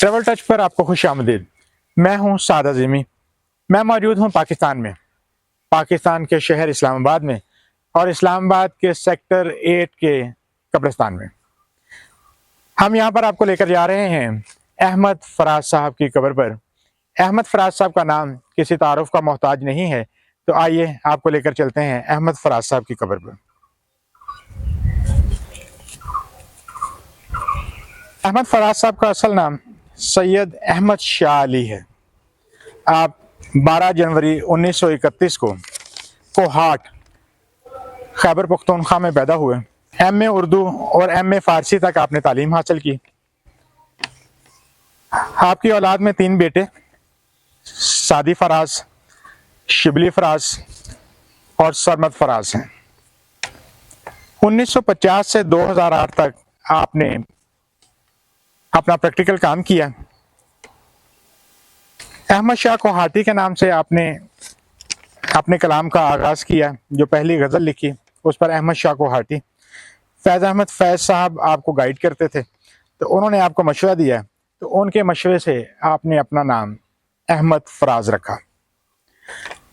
Travel touch پر آپ کو خوش آمدید۔ میں ہوں سعد عظیمی۔ میں موجود ہوں پاکستان میں، پاکستان کے شہر اسلام آباد میں، اور اسلام آباد کے سیکٹر 8 کے قبرستان میں۔ ہم یہاں پر آپ کو لے کر جا رہے ہیں احمد فراز صاحب کی قبر پر۔ احمد فراز صاحب کا نام کسی تعارف کا محتاج نہیں ہے، تو آئیے آپ کو لے کر چلتے ہیں احمد فراز صاحب کی قبر پر۔ احمد فراز صاحب کا اصل نام سید احمد شاہ علی ہے۔ آپ 12 جنوری 1931 کو کوہاٹ، خیبر پختونخوا میں پیدا ہوئے۔ ایم اے اردو اور ایم اے فارسی تک آپ نے تعلیم حاصل کی۔ آپ کی اولاد میں 3 بیٹے سعدی فراز، شبلی فراز اور سرمد فراز ہیں۔ 1950 سے 2008 تک آپ نے اپنا پریکٹیکل کام کیا۔ احمد شاہ کوہاٹی کے نام سے آپ نے اپنے کلام کا آغاز کیا۔ جو پہلی غزل لکھی اس پر احمد شاہ کوہاٹی۔ فیض احمد فیض صاحب آپ کو گائیڈ کرتے تھے، تو انہوں نے آپ کو مشورہ دیا، تو ان کے مشورے سے آپ نے اپنا نام احمد فراز رکھا۔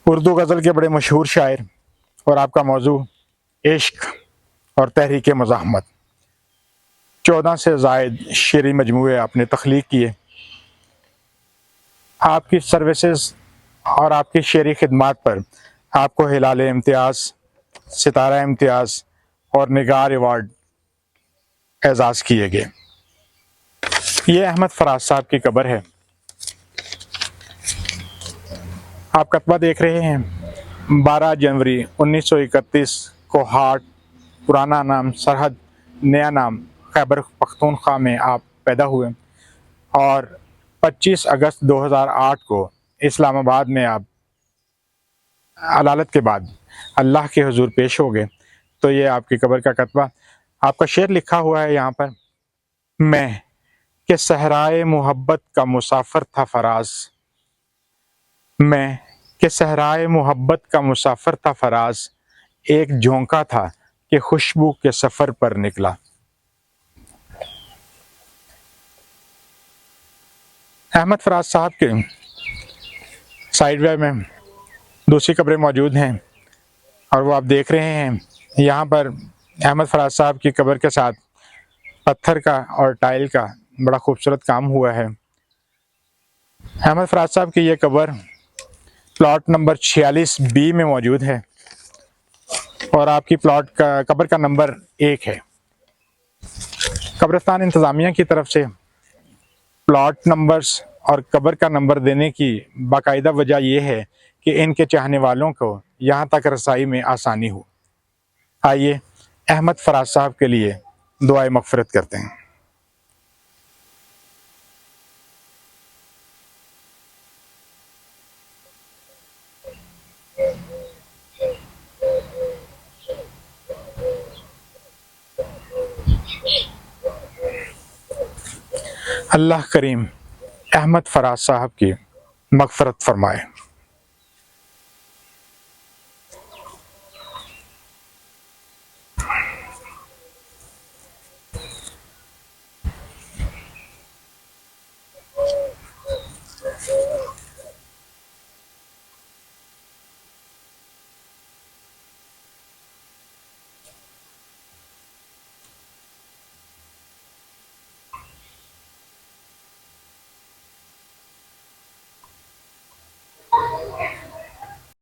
اردو غزل کے بڑے مشہور شاعر، اور آپ کا موضوع عشق اور تحریک مزاحمت۔ 14 سے زائد شعری مجموعے آپ نے تخلیق کیے۔ آپ کی سروسز اور آپ کی شعری خدمات پر آپ کو ہلال امتیاز، ستارہ امتیاز اور نگار ایوارڈ اعزاز کیے گئے۔ یہ احمد فراز صاحب کی قبر ہے۔ آپ کتبہ دیکھ رہے ہیں 12 جنوری 1931 کوہاٹ، پرانا نام سرحد، نیا نام خیبر پختونخوا میں آپ پیدا ہوئے، اور 25 اگست 2008 کو اسلام آباد میں آپ علالت کے بعد اللہ کے حضور پیش ہو گئے۔ تو یہ آپ کی قبر کا کتبہ۔ آپ کا شعر لکھا ہوا ہے یہاں پر: میں کہ صحرائے محبت کا مسافر تھا فراز، میں کہ صحرائے محبت کا مسافر تھا فراز، ایک جھونکا تھا کہ خوشبو کے سفر پر نکلا۔ احمد فراز صاحب کے سائیڈ وے میں دوسری قبریں موجود ہیں، اور وہ آپ دیکھ رہے ہیں۔ یہاں پر احمد فراز صاحب کی قبر کے ساتھ پتھر کا اور ٹائل کا بڑا خوبصورت کام ہوا ہے۔ احمد فراز صاحب کی یہ قبر پلاٹ نمبر 46B میں موجود ہے، اور آپ کی قبر کا نمبر 1 ہے۔ قبرستان انتظامیہ کی طرف سے پلاٹ نمبرز اور قبر کا نمبر دینے کی باقاعدہ وجہ یہ ہے کہ ان کے چاہنے والوں کو یہاں تک رسائی میں آسانی ہو۔ آئیے احمد فراز صاحب کے لیے دعائے مغفرت کرتے ہیں۔ اللہ کریم احمد فراز صاحب کی مغفرت فرمائے۔